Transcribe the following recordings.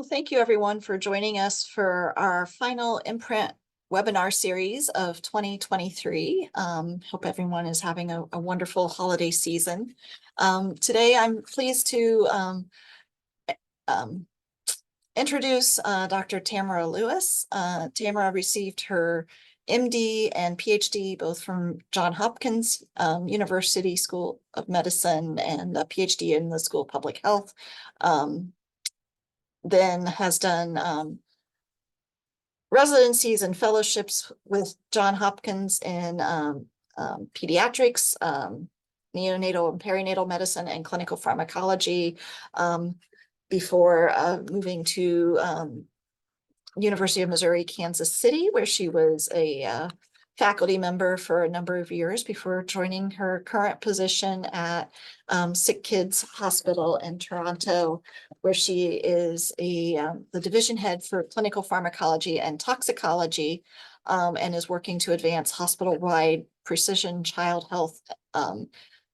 Well, thank you everyone for joining us for our final MPRINT webinar series of 2023. Hope everyone is having a wonderful holiday season. Today, I'm pleased to introduce Dr. Tamorah Lewis. Tamorah received her MD and PhD both from Johns Hopkins University School of Medicine and a PhD in the School of Public Health. Then has done residencies and fellowships with Johns Hopkins in pediatrics, neonatal and perinatal medicine, and clinical pharmacology before moving to University of Missouri, Kansas City, where she was a faculty member for a number of years before joining her current position at SickKids Hospital in Toronto, where she is the division head for clinical pharmacology and toxicology, and is working to advance hospital-wide precision child health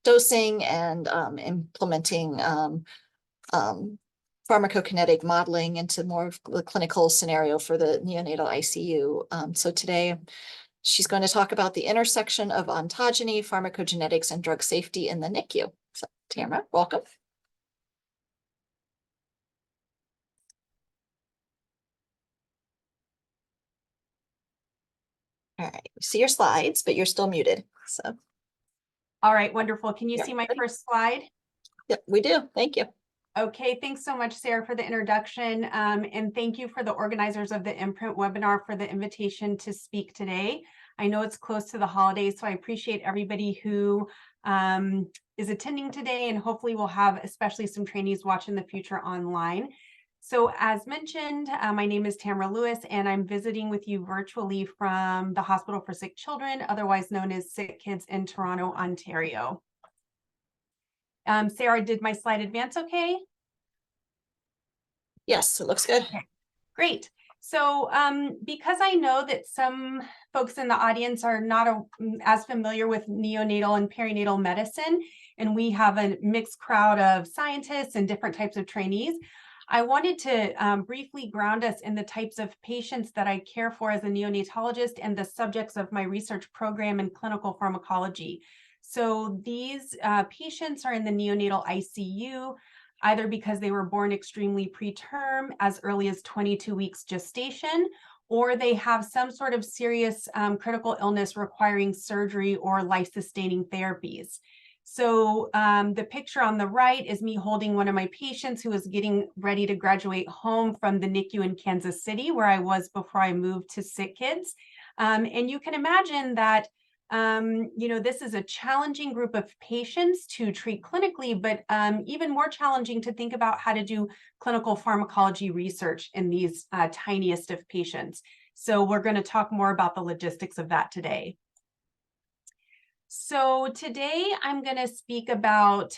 dosing and implementing pharmacokinetic modeling into more of the clinical scenario for the neonatal ICU. So today, she's going to talk about the intersection of ontogeny, pharmacogenetics, and drug safety in the NICU. So, Tamorah, welcome. All right, you see your slides, but you're still muted. So, all right, wonderful. Can you see my first slide? Yep, we do. Thank you. Okay, thanks so much, Sarah, for the introduction. And thank you for the organizers of the MPRINT webinar for the invitation to speak today. I know it's close to the holidays, so I appreciate everybody who is attending today, and hopefully we'll have especially some trainees watch in the future online. So as mentioned, my name is Tamorah Lewis, and I'm visiting with you virtually from the Hospital for Sick Children, otherwise known as SickKids in Toronto, Ontario. Sarah, did my slide advance okay? Yes, it looks good. Okay, great. So because I know that some folks in the audience are not as familiar with neonatal and perinatal medicine, and we have a mixed crowd of scientists and different types of trainees, I wanted to briefly ground us in the types of patients that I care for as a neonatologist and the subjects of my research program in clinical pharmacology. So these patients are in the neonatal ICU, either because they were born extremely preterm, as early as 22 weeks gestation, or they have some sort of serious critical illness requiring surgery or life-sustaining therapies. So the picture on the right is me holding one of my patients who is getting ready to graduate home from the NICU in Kansas City, where I was before I moved to SickKids. And you can imagine that this is a challenging group of patients to treat clinically, but even more challenging to think about how to do clinical pharmacology research in these tiniest of patients. So we're going to talk more about the logistics of that today. So today I'm going to speak about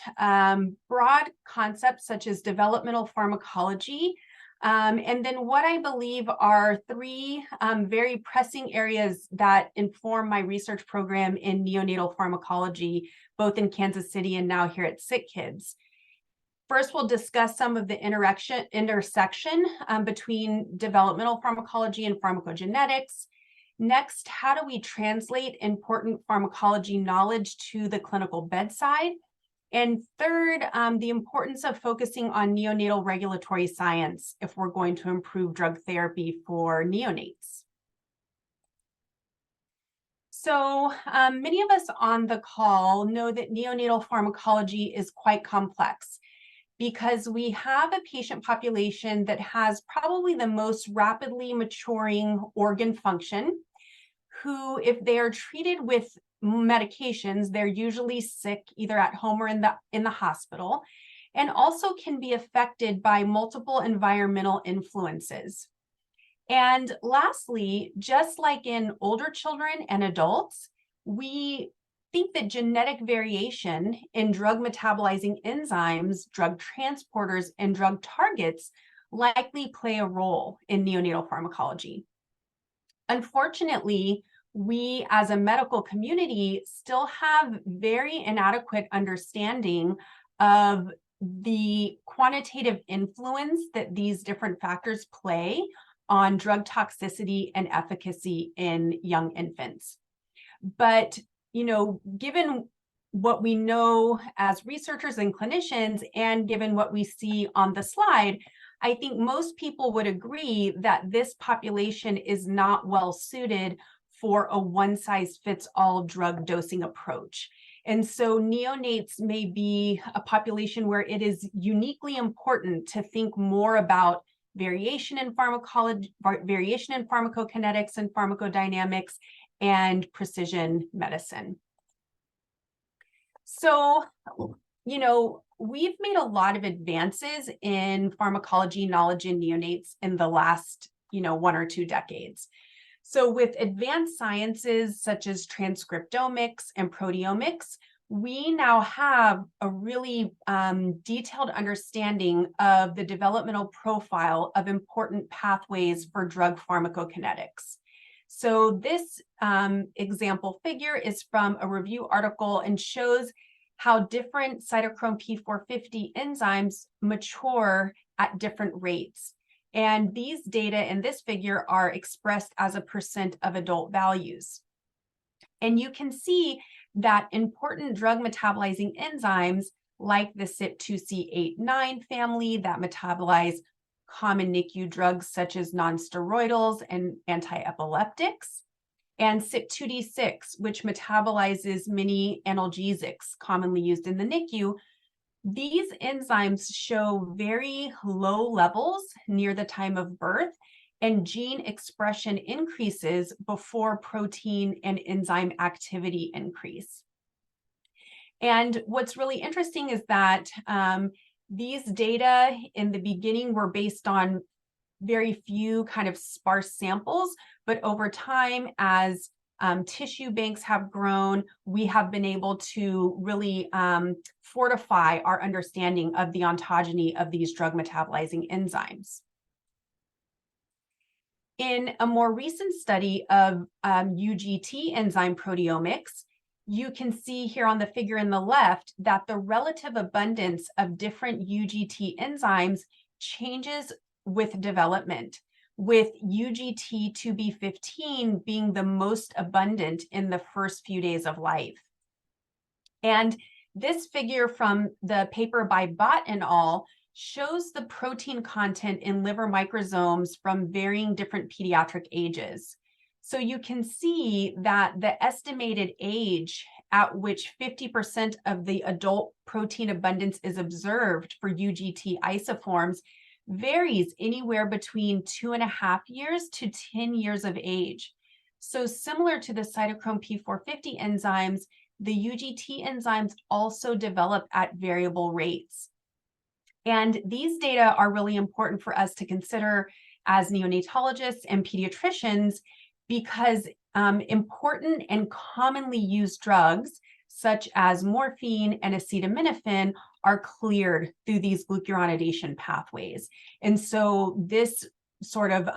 broad concepts such as developmental pharmacology, and then what I believe are three very pressing areas that inform my research program in neonatal pharmacology, both in Kansas City and now here at SickKids. First, we'll discuss some of the intersection between developmental pharmacology and pharmacogenetics. Next, how do we translate important pharmacology knowledge to the clinical bedside? And third, the importance of focusing on neonatal regulatory science if we're going to improve drug therapy for neonates. So many of us on the call know that neonatal pharmacology is quite complex because we have a patient population that has probably the most rapidly maturing organ function, who, if they are treated with medications, they're usually sick either at home or in the hospital, and also can be affected by multiple environmental influences. And lastly, just like in older children and adults, we think that genetic variation in drug metabolizing enzymes, drug transporters, and drug targets likely play a role in neonatal pharmacology. Unfortunately, we as a medical community still have very inadequate understanding of the quantitative influence that these different factors play on drug toxicity and efficacy in young infants. But, you know, given what we know as researchers and clinicians, and given what we see on the slide, I think most people would agree that this population is not well suited for a one-size-fits-all drug dosing approach. And so neonates may be a population where it is uniquely important to think more about variation in pharmacology, variation in pharmacokinetics and pharmacodynamics, and precision medicine. So, you know, we've made a lot of advances in pharmacology knowledge in neonates in the last, 1 or 2 decades. So with advanced sciences such as transcriptomics and proteomics, we now have a really detailed understanding of the developmental profile of important pathways for drug pharmacokinetics. So this example figure is from a review article and shows how different cytochrome P450 enzymes mature at different rates. And these data in this figure are expressed as a % of adult values. And you can see that important drug metabolizing enzymes like the CYP2C8-9 family that metabolize common NICU drugs such as nonsteroidals and antiepileptics, and CYP2D6, which metabolizes many analgesics commonly used in the NICU. These enzymes show very low levels near the time of birth, and gene expression increases before protein and enzyme activity increase. And what's really interesting is that these data in the beginning were based on very few kind of sparse samples, but over time, as tissue banks have grown, we have been able to really fortify our understanding of the ontogeny of these drug metabolizing enzymes. In a more recent study of UGT enzyme proteomics, you can see here on the figure in the left that the relative abundance of different UGT enzymes changes with development, with UGT2B15 being the most abundant in the first few days of life. And this figure from the paper by Bott et al. Shows the protein content in liver microsomes from varying different pediatric ages. So you can see that the estimated age at which 50% of the adult protein abundance is observed for UGT isoforms varies anywhere between 2.5 years to 10 years of age. So similar to the cytochrome P450 enzymes, the UGT enzymes also develop at variable rates. And these data are really important for us to consider as neonatologists and pediatricians because important and commonly used drugs such as morphine and acetaminophen are cleared through these glucuronidation pathways. And so this sort of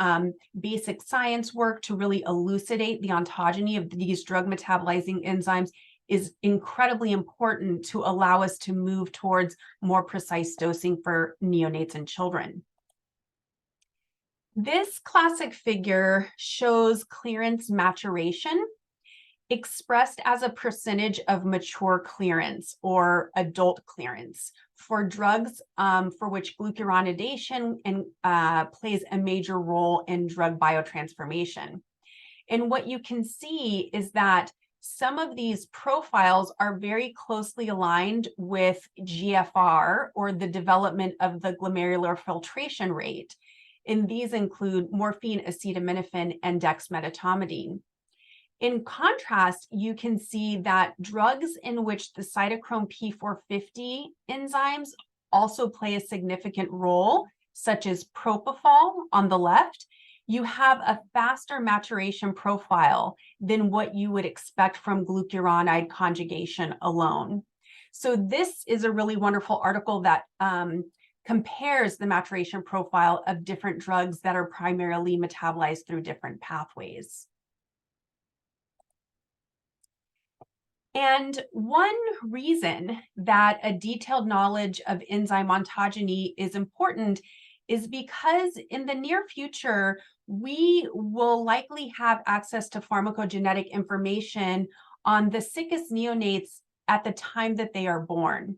basic science work to really elucidate the ontogeny of these drug metabolizing enzymes is incredibly important to allow us to move towards more precise dosing for neonates and children. This classic figure shows clearance maturation expressed as a percentage of mature clearance or adult clearance for drugs for which glucuronidation plays a major role in drug biotransformation. And what you can see is that some of these profiles are very closely aligned with GFR, or the development of the glomerular filtration rate. And these include morphine, acetaminophen, and dexmedetomidine. In contrast, you can see that drugs in which the cytochrome P450 enzymes also play a significant role, such as propofol on the left, you have a faster maturation profile than what you would expect from glucuronide conjugation alone. So this is a really wonderful article that compares the maturation profile of different drugs that are primarily metabolized through different pathways. And one reason that a detailed knowledge of enzyme ontogeny is important is because in the near future, we will likely have access to pharmacogenetic information on the sickest neonates at the time that they are born.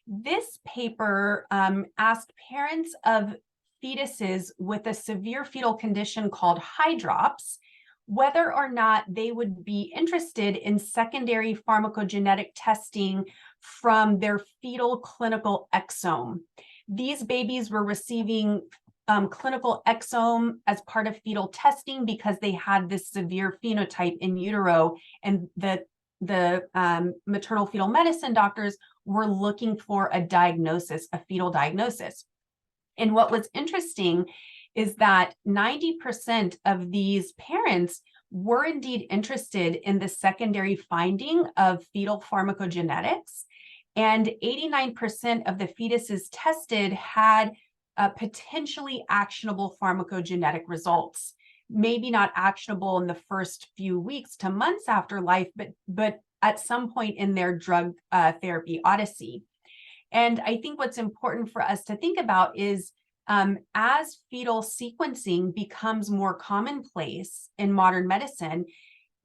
This paper asked parents of fetuses with a severe fetal condition called hydrops whether or not they would be interested in secondary pharmacogenetic testing from their fetal clinical exome. These babies were receiving clinical exome as part of fetal testing because they had this severe phenotype in utero, and the maternal fetal medicine doctors were looking for a diagnosis, a fetal diagnosis. And what was interesting is that 90% of these parents were indeed interested in the secondary finding of fetal pharmacogenetics, and 89% of the fetuses tested had potentially actionable pharmacogenetic results. Maybe not actionable in the first few weeks to months after life, but at some point in their drug therapy odyssey. And I think what's important for us to think about is as fetal sequencing becomes more commonplace in modern medicine,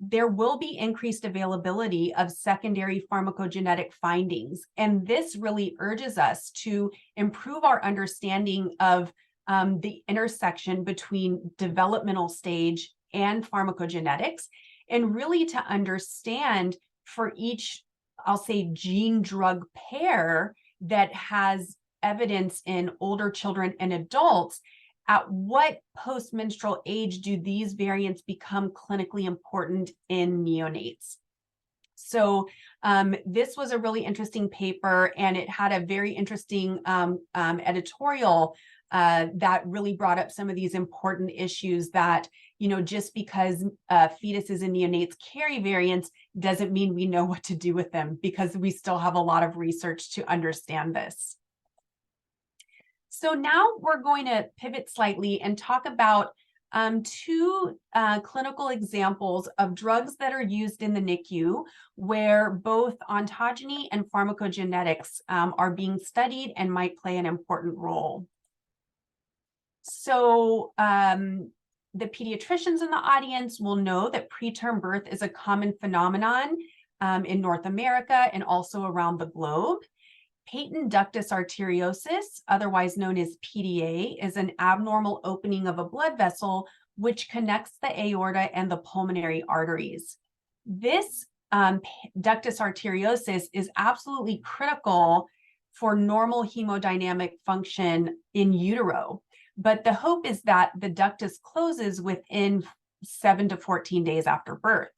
there will be increased availability of secondary pharmacogenetic findings. And this really urges us to improve our understanding of the intersection between developmental stage and pharmacogenetics, and really to understand for each, I'll say, gene drug pair that has evidence in older children and adults, at what postmenstrual age do these variants become clinically important in neonates? So this was a really interesting paper, and it had a very interesting editorial that really brought up some of these important issues that, you know, just because fetuses and neonates carry variants doesn't mean we know what to do with them, because we still have a lot of research to understand this. So now we're going to pivot slightly and talk about two clinical examples of drugs that are used in the NICU where both ontogeny and pharmacogenetics are being studied and might play an important role. So the pediatricians in the audience will know that preterm birth is a common phenomenon in North America and also around the globe. Patent ductus arteriosus, otherwise known as PDA, is an abnormal opening of a blood vessel which connects the aorta and the pulmonary arteries. This ductus arteriosus is absolutely critical for normal hemodynamic function in utero, but the hope is that the ductus closes within 7 to 14 days after birth.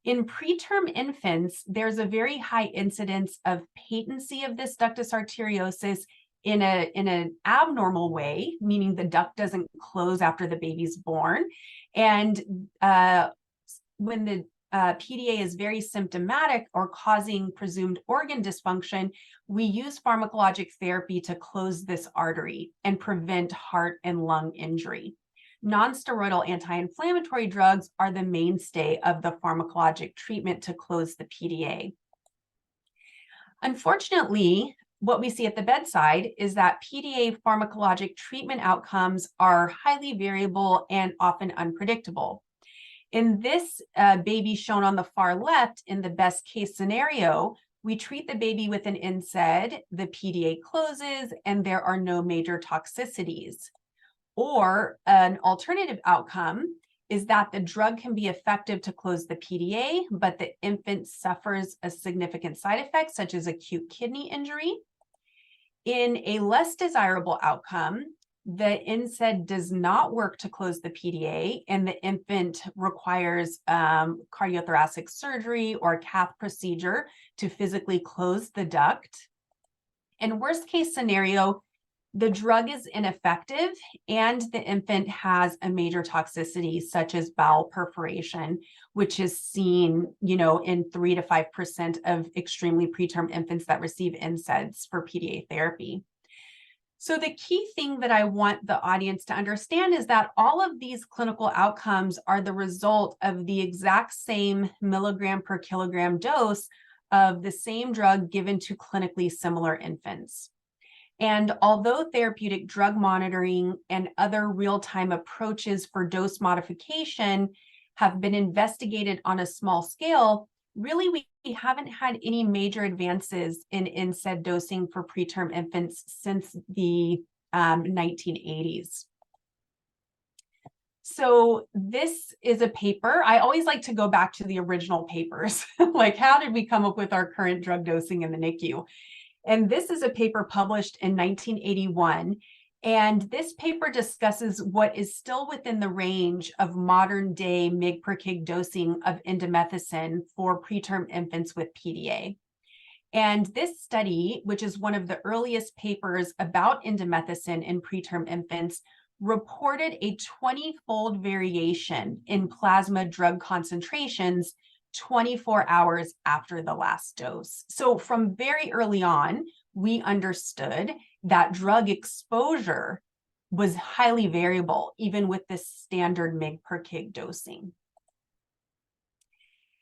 In preterm infants, there's a very high incidence of patency of this ductus arteriosus in an abnormal way, meaning the duct doesn't close after the baby's born. And when the PDA is very symptomatic or causing presumed organ dysfunction, we use pharmacologic therapy to close this artery and prevent heart and lung injury. Non-steroidal anti-inflammatory drugs are the mainstay of the pharmacologic treatment to close the PDA. Unfortunately, what we see at the bedside is that PDA pharmacologic treatment outcomes are highly variable and often unpredictable. In this baby shown on the far left, in the best case scenario, we treat the baby with an NSAID, the PDA closes, and there are no major toxicities. Or an alternative outcome is that the drug can be effective to close the PDA, but the infant suffers a significant side effect, such as acute kidney injury. In a less desirable outcome, the NSAID does not work to close the PDA, and the infant requires cardiothoracic surgery or a cath procedure to physically close the duct. In worst case scenario, the drug is ineffective and the infant has a major toxicity such as bowel perforation, which is seen, you know, in 3 to 5% of extremely preterm infants that receive NSAIDs for PDA therapy. So the key thing that I want the audience to understand is that all of these clinical outcomes are the result of the exact same milligram per kilogram dose of the same drug given to clinically similar infants. And although therapeutic drug monitoring and other real-time approaches for dose modification have been investigated on a small scale, really we haven't had any major advances in NSAID dosing for preterm infants since the 1980s. So this is a paper. I always like to go back to the original papers, like how did we come up with our current drug dosing in the NICU? And this is a paper published in 1981. And this paper discusses what is still within the range of modern day mg per kg dosing of indomethacin for preterm infants with PDA. And this study, which is one of the earliest papers about indomethacin in preterm infants, reported a 20-fold variation in plasma drug concentrations 24 hours after the last dose. So from very early on, we understood that drug exposure was highly variable, even with this standard mg per kg dosing.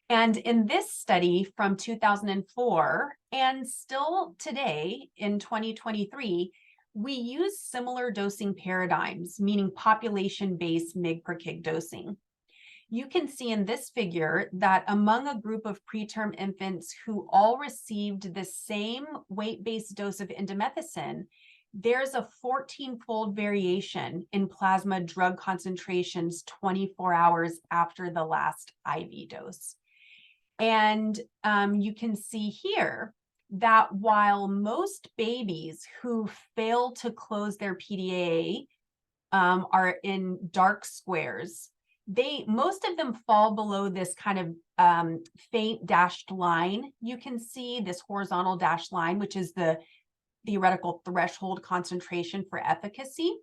And in this study from 2004, and still today in 2023, we use similar dosing paradigms, meaning population-based mg per kg dosing. You can see in this figure that among a group of preterm infants who all received the same weight-based dose of indomethacin, there's a 14-fold variation in plasma drug concentrations 24 hours after the last IV dose. And you can see here that while most babies who fail to close their PDA are in dark squares, most of them fall below this kind of faint dashed line. You can see this horizontal dashed line, which is the theoretical threshold concentration for efficacy.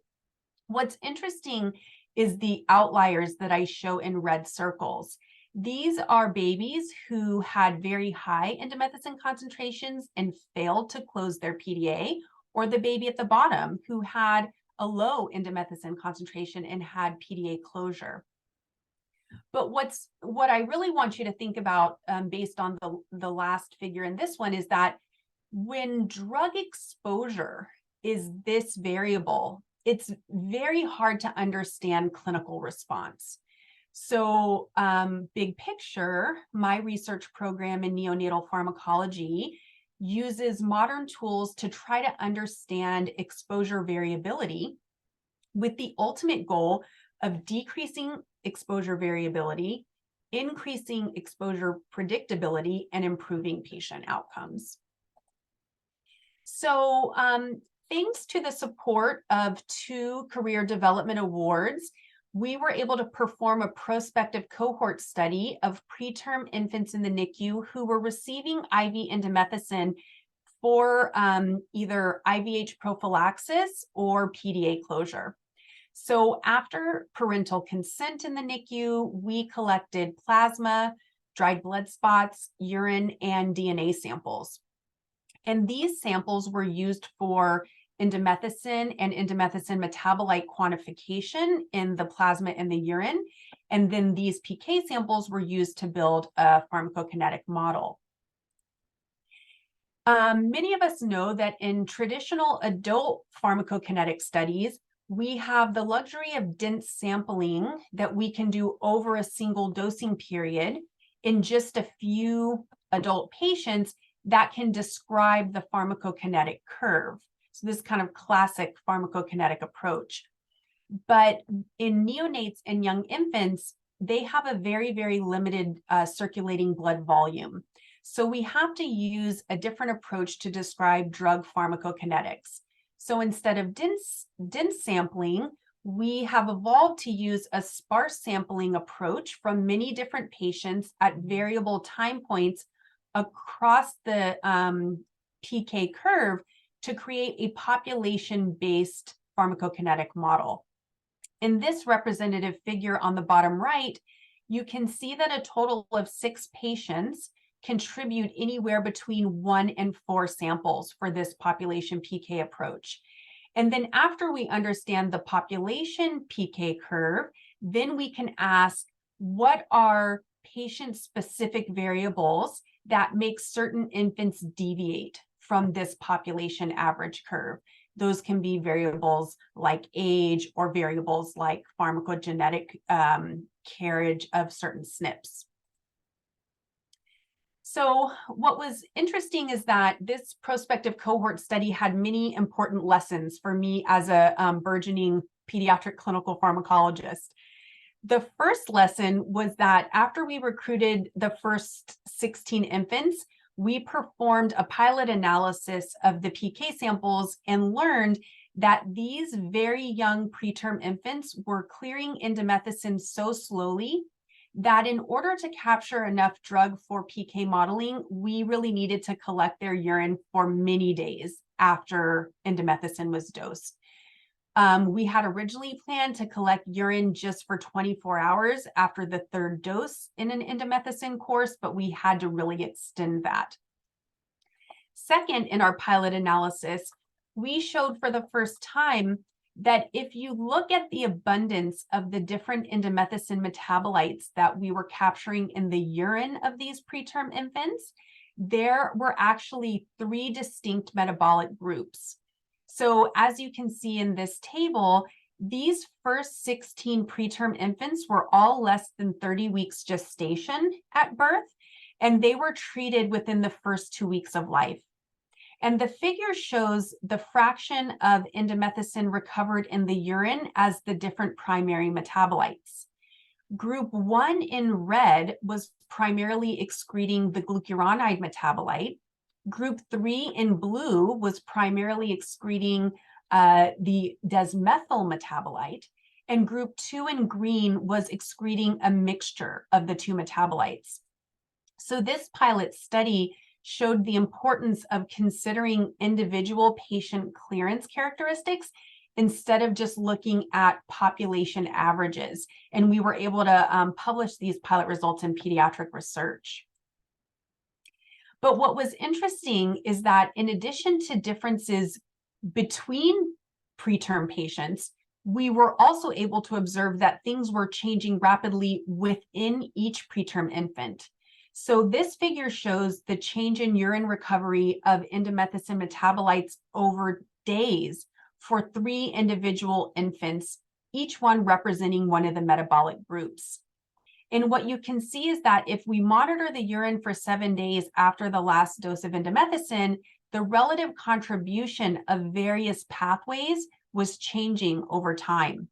What's interesting is the outliers that I show in red circles. These are babies who had very high indomethacin concentrations and failed to close their PDA, or the baby at the bottom who had a low indomethacin concentration and had PDA closure. But what I really want you to think about based on the last figure in this one is that when drug exposure is this variable, it's very hard to understand clinical response. So big picture, my research program in neonatal pharmacology uses modern tools to try to understand exposure variability with the ultimate goal of decreasing exposure variability, increasing exposure predictability, and improving patient outcomes. So thanks to the support of 2 career development awards, we were able to perform a prospective cohort study of preterm infants in the NICU who were receiving IV indomethacin for either IVH prophylaxis or PDA closure. So after parental consent in the NICU, we collected plasma, dried blood spots, urine, and DNA samples. And these samples were used for indomethacin and indomethacin metabolite quantification in the plasma and the urine. And then these PK samples were used to build a pharmacokinetic model. Many of us know that in traditional adult pharmacokinetic studies, we have the luxury of dense sampling that we can do over a single dosing period in just a few adult patients that can describe the pharmacokinetic curve. So this kind of classic pharmacokinetic approach. But in neonates and young infants, they have a very, very limited circulating blood volume. So we have to use a different approach to describe drug pharmacokinetics. So instead of dense sampling, we have evolved to use a sparse sampling approach from many different patients at variable time points across the PK curve to create a population-based pharmacokinetic model. In this representative figure on the bottom right, you can see that a total of 6 patients contribute anywhere between 1 and 4 samples for this population PK approach. And then after we understand the population PK curve, then we can ask, what are patient-specific variables that make certain infants deviate from this population average curve? Those can be variables like age or variables like pharmacogenetic carriage of certain SNPs. So what was interesting is that this prospective cohort study had many important lessons for me as a burgeoning pediatric clinical pharmacologist. The first lesson was that after we recruited the first 16 infants, we performed a pilot analysis of the PK samples and learned that these very young preterm infants were clearing indomethacin so slowly that in order to capture enough drug for PK modeling, we really needed to collect their urine for many days after indomethacin was dosed. We had originally planned to collect urine just for 24 hours after the third dose in an indomethacin course, but we had to really extend that. Second, in our pilot analysis, we showed for the first time that if you look at the abundance of the different indomethacin metabolites that we were capturing in the urine of these preterm infants, there were actually 3 distinct metabolic groups. So as you can see in this table, these first 16 preterm infants were all less than 30 weeks gestation at birth, and they were treated within the first 2 weeks of life. And the figure shows the fraction of indomethacin recovered in the urine as the different primary metabolites. Group 1 in red was primarily excreting the glucuronide metabolite. Group 3 in blue was primarily excreting the desmethyl metabolite. And group 2 in green was excreting a mixture of the 2 metabolites. So this pilot study showed the importance of considering individual patient clearance characteristics instead of just looking at population averages. And we were able to publish these pilot results in pediatric research. But what was interesting is that in addition to differences between preterm patients, we were also able to observe that things were changing rapidly within each preterm infant. So this figure shows the change in urine recovery of indomethacin metabolites over days for 3 individual infants, each one representing one of the metabolic groups. And what you can see is that if we monitor the urine for 7 days after the last dose of indomethacin, the relative contribution of various pathways was changing over time.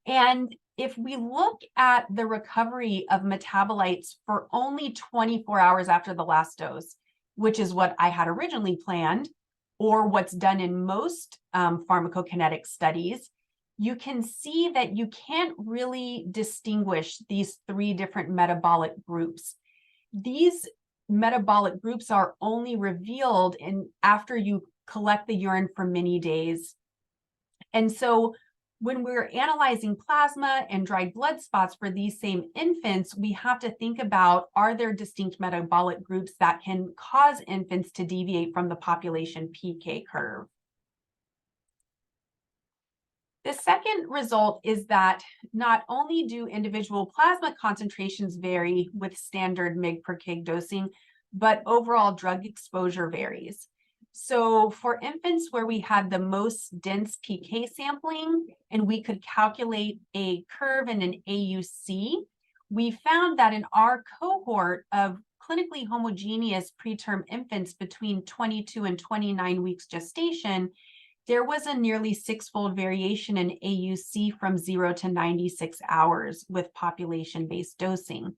And if we look at the recovery of metabolites for only 24 hours after the last dose, which is what I had originally planned, or what's done in most pharmacokinetic studies, you can see that you can't really distinguish these 3 different metabolic groups. These metabolic groups are only revealed after you collect the urine for many days. And so when we're analyzing plasma and dried blood spots for these same infants, we have to think about, are there distinct metabolic groups that can cause infants to deviate from the population PK curve? The second result is that not only do individual plasma concentrations vary with standard mg per kg dosing, but overall drug exposure varies. So for infants where we had the most dense PK sampling and we could calculate a curve and an AUC, we found that in our cohort of clinically homogeneous preterm infants between 22 and 29 weeks gestation, there was a nearly 6-fold variation in AUC from 0 to 96 hours with population-based dosing.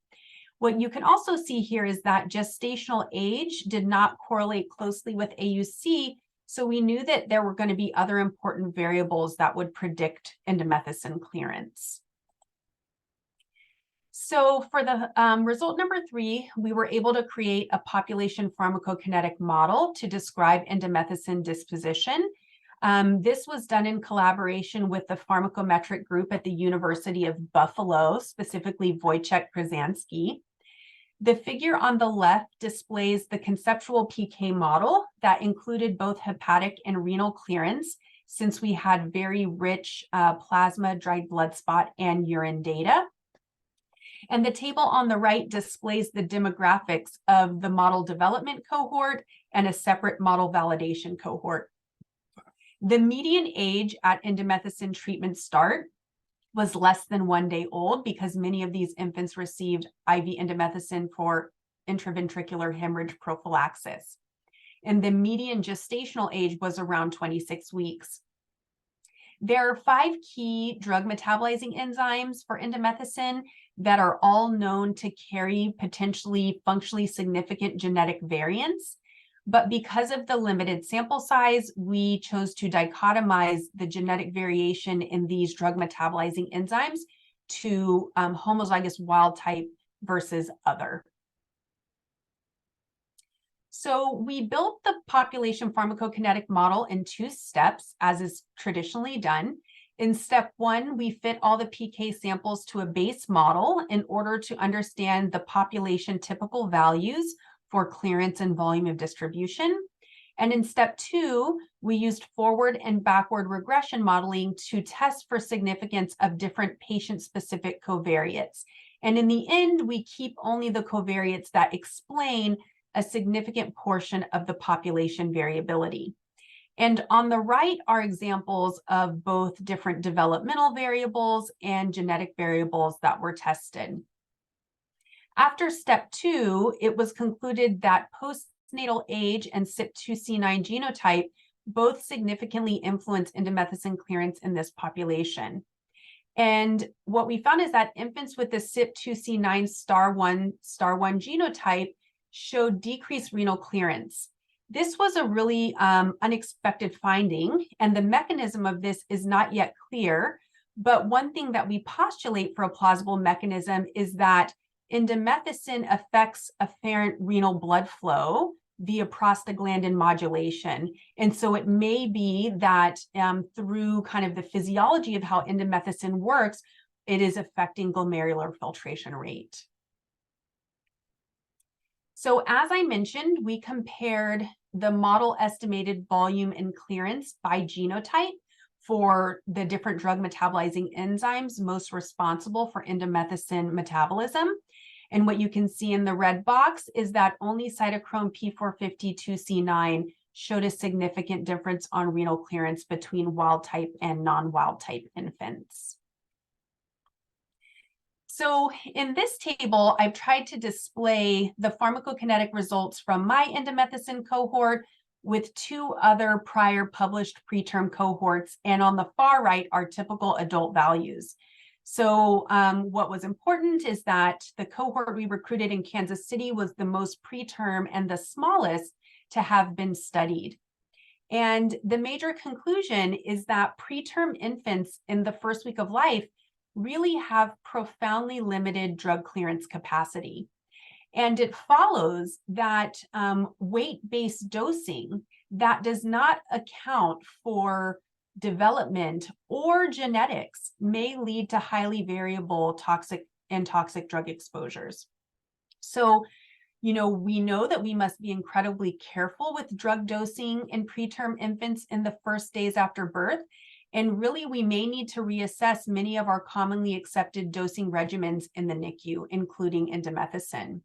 What you can also see here is that gestational age did not correlate closely with AUC, so we knew that there were going to be other important variables that would predict indomethacin clearance. So for the result number 3, we were able to create a population pharmacokinetic model to describe indomethacin disposition. This was done in collaboration with the pharmacometric group at the University of Buffalo, specifically Wojciech Krasansky. The figure on the left displays the conceptual PK model that included both hepatic and renal clearance, since we had very rich plasma, dried blood spot, and urine data. And the table on the right displays the demographics of the model development cohort and a separate model validation cohort. The median age at indomethacin treatment start was less than 1 day old, because many of these infants received IV indomethacin for intraventricular hemorrhage prophylaxis. And the median gestational age was around 26 weeks. There are 5 key drug metabolizing enzymes for indomethacin that are all known to carry potentially functionally significant genetic variants. But because of the limited sample size, we chose to dichotomize the genetic variation in these drug metabolizing enzymes to homozygous wild type versus other. So we built the population pharmacokinetic model in 2 steps, as is traditionally done. In step 1, we fit all the PK samples to a base model in order to understand the population typical values for clearance and volume of distribution. And in step 2, we used forward and backward regression modeling to test for significance of different patient-specific covariates. And in the end, we keep only the covariates that explain a significant portion of the population variability. And on the right are examples of both different developmental variables and genetic variables that were tested. After step 2, it was concluded that postnatal age and CYP2C9 genotype both significantly influence indomethacin clearance in this population. And what we found is that infants with the CYP2C9 star 1 genotype showed decreased renal clearance. This was a really unexpected finding, and the mechanism of this is not yet clear. But one thing that we postulate for a plausible mechanism is that indomethacin affects afferent renal blood flow via prostaglandin modulation. And so it may be that through kind of the physiology of how indomethacin works, it is affecting glomerular filtration rate. So as I mentioned, we compared the model estimated volume and clearance by genotype for the different drug metabolizing enzymes most responsible for indomethacin metabolism. And what you can see in the red box is that only cytochrome P452C9 showed a significant difference on renal clearance between wild type and non-wild type infants. So in this table, I've tried to display the pharmacokinetic results from my indomethacin cohort with 2 other prior published preterm cohorts, and on the far right are typical adult values. So what was important is that the cohort we recruited in Kansas City was the most preterm and the smallest to have been studied. And the major conclusion is that preterm infants in the first week of life really have profoundly limited drug clearance capacity. And it follows that weight-based dosing that does not account for development or genetics may lead to highly variable toxic drug exposures. So, we know that we must be incredibly careful with drug dosing in preterm infants in the first days after birth. And really, we may need to reassess many of our commonly accepted dosing regimens in the NICU, including indomethacin.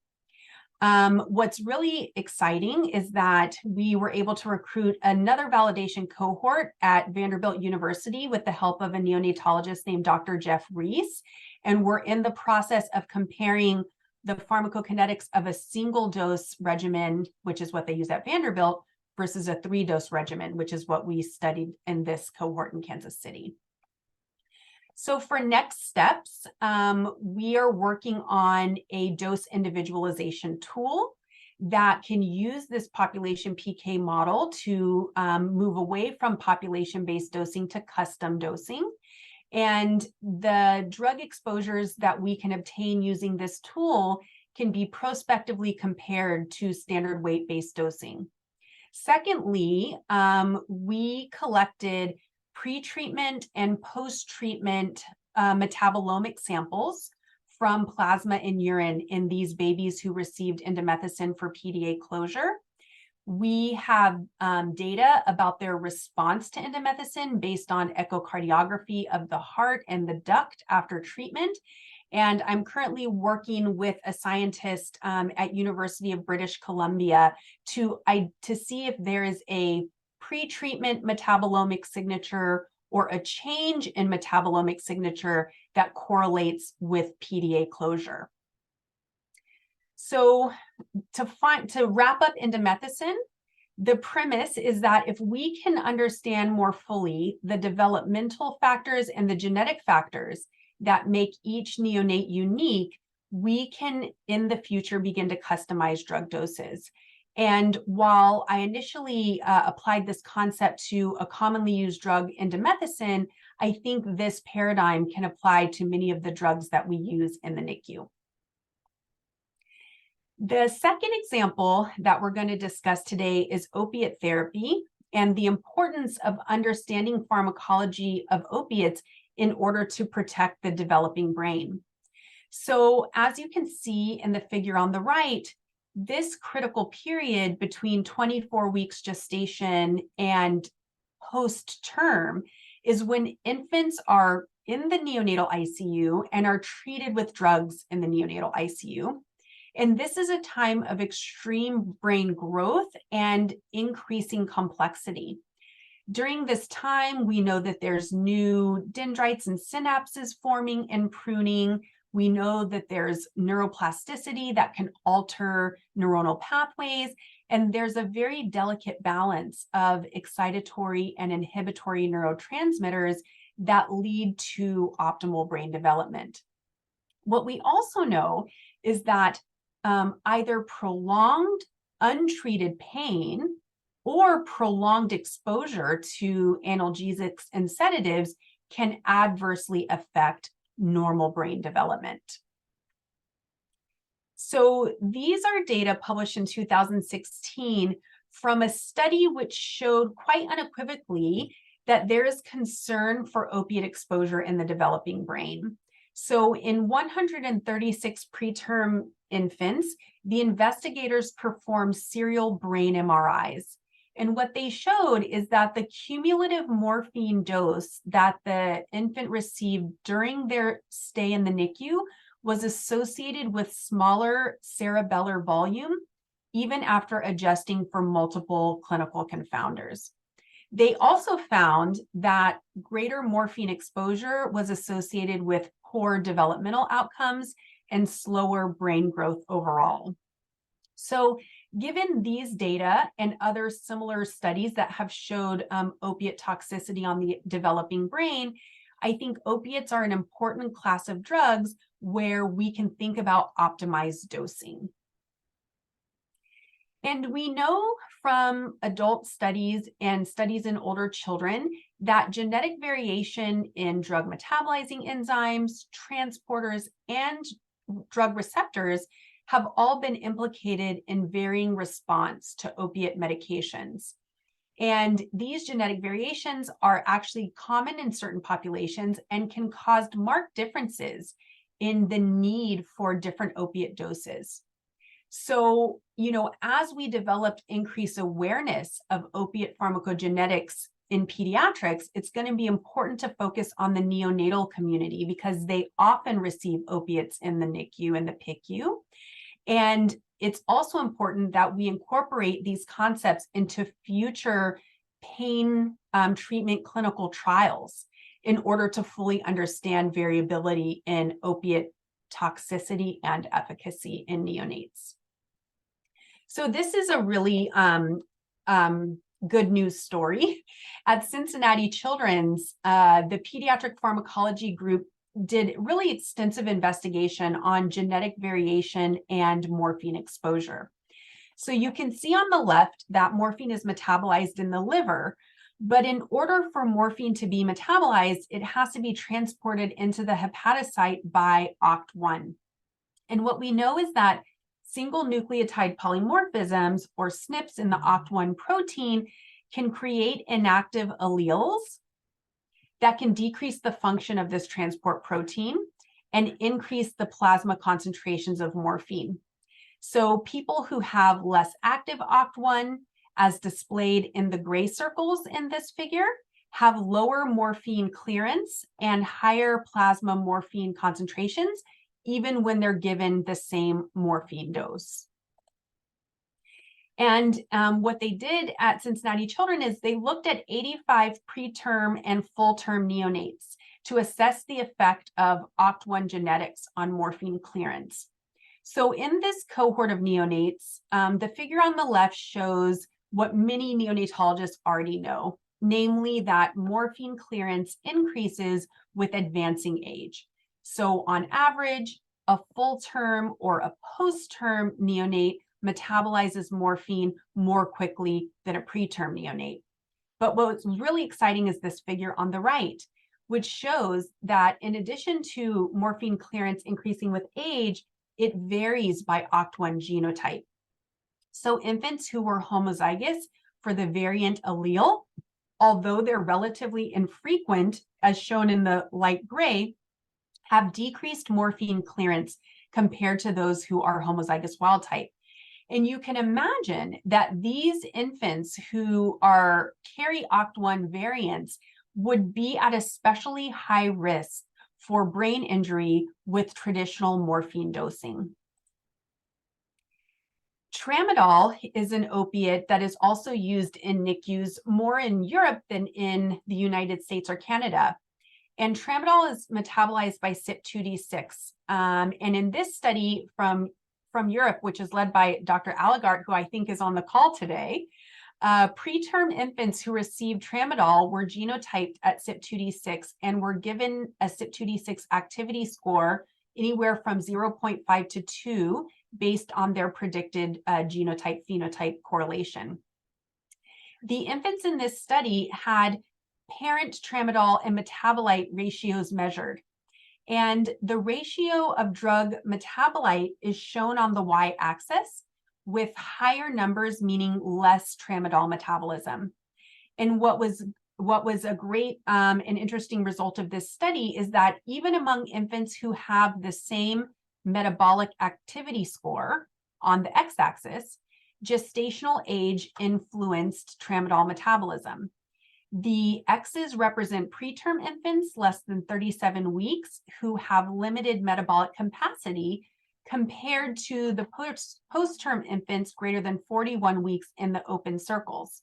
What's really exciting is that we were able to recruit another validation cohort at Vanderbilt University with the help of a neonatologist named Dr. Jeff Reese. And we're in the process of comparing the pharmacokinetics of a single dose regimen, which is what they use at Vanderbilt, versus a 3-dose regimen, which is what we studied in this cohort in Kansas City. So for next steps, we are working on a dose individualization tool that can use this population PK model to move away from population-based dosing to custom dosing. And the drug exposures that we can obtain using this tool can be prospectively compared to standard weight-based dosing. Secondly, we collected pre-treatment and post-treatment metabolomic samples from plasma and urine in these babies who received indomethacin for PDA closure. We have data about their response to indomethacin based on echocardiography of the heart and the duct after treatment. And I'm currently working with a scientist at University of British Columbia to see if there is a pre-treatment metabolomic signature or a change in metabolomic signature that correlates with PDA closure. So to wrap up indomethacin, the premise is that if we can understand more fully the developmental factors and the genetic factors that make each neonate unique, we can in the future begin to customize drug doses. And while I initially applied this concept to a commonly used drug, indomethacin, I think this paradigm can apply to many of the drugs that we use in the NICU. The second example that we're going to discuss today is opiate therapy and the importance of understanding pharmacology of opiates in order to protect the developing brain. So as you can see in the figure on the right, this critical period between 24 weeks gestation and post-term is when infants are in the neonatal ICU and are treated with drugs in the neonatal ICU. And this is a time of extreme brain growth and increasing complexity. During this time, we know that there's new dendrites and synapses forming and pruning. We know that there's neuroplasticity that can alter neuronal pathways. And there's a very delicate balance of excitatory and inhibitory neurotransmitters that lead to optimal brain development. What we also know is that either prolonged untreated pain or prolonged exposure to analgesics and sedatives can adversely affect normal brain development. So these are data published in 2016 from a study which showed quite unequivocally that there is concern for opiate exposure in the developing brain. So in 136 preterm infants, the investigators performed serial brain MRIs. And what they showed is that the cumulative morphine dose that the infant received during their stay in the NICU was associated with smaller cerebellar volume, even after adjusting for multiple clinical confounders. They also found that greater morphine exposure was associated with poor developmental outcomes and slower brain growth overall. So given these data and other similar studies that have showed opiate toxicity on the developing brain, I think opiates are an important class of drugs where we can think about optimized dosing. And we know from adult studies and studies in older children that genetic variation in drug metabolizing enzymes, transporters, and drug receptors have all been implicated in varying response to opiate medications. And these genetic variations are actually common in certain populations and can cause marked differences in the need for different opiate doses. So, as we developed increased awareness of opiate pharmacogenetics in pediatrics, it's going to be important to focus on the neonatal community because they often receive opiates in the NICU and the PICU. And it's also important that we incorporate these concepts into future pain treatment clinical trials in order to fully understand variability in opiate toxicity and efficacy in neonates. So this is a really good news story. At Cincinnati Children's, the pediatric pharmacology group did really extensive investigation on genetic variation and morphine exposure. So you can see on the left that morphine is metabolized in the liver, but in order for morphine to be metabolized, it has to be transported into the hepatocyte by OCT1. And what we know is that single nucleotide polymorphisms, or SNPs, in the OCT1 protein can create inactive alleles that can decrease the function of this transport protein. and increase the plasma concentrations of morphine. So people who have less active OCT1, as displayed in the gray circles in this figure, have lower morphine clearance and higher plasma morphine concentrations, even when they're given the same morphine dose. And what they did at Cincinnati Children is they looked at 85 preterm and full-term neonates to assess the effect of OCT1 genetics on morphine clearance. So in this cohort of neonates, the figure on the left shows what many neonatologists already know, namely that morphine clearance increases with advancing age. So on average, a full-term or a post-term neonate metabolizes morphine more quickly than a preterm neonate. But what's really exciting is this figure on the right, which shows that in addition to morphine clearance increasing with age, it varies by OCT1 genotype. So infants who were homozygous for the variant allele, although they're relatively infrequent, as shown in the light gray, have decreased morphine clearance compared to those who are homozygous wild type. And you can imagine that these infants who carry OCT1 variants would be at especially high risk for brain injury with traditional morphine dosing. Tramadol is an opiate that is also used in NICUs more in Europe than in the United States or Canada. And tramadol is metabolized by CYP2D6. And in this study from Europe, which is led by Dr. Allegart, who I think is on the call today, preterm infants who received tramadol were genotyped at CYP2D6 and were given a CYP2D6 activity score anywhere from 0.5 to 2 based on their predicted genotype-phenotype correlation. The infants in this study had parent tramadol and metabolite ratios measured. And the ratio of drug metabolite is shown on the y-axis, with higher numbers meaning less tramadol metabolism. And what was a great and interesting result of this study is that even among infants who have the same metabolic activity score on the x-axis, gestational age influenced tramadol metabolism. The X's represent preterm infants less than 37 weeks who have limited metabolic capacity compared to the post-term infants greater than 41 weeks in the open circles.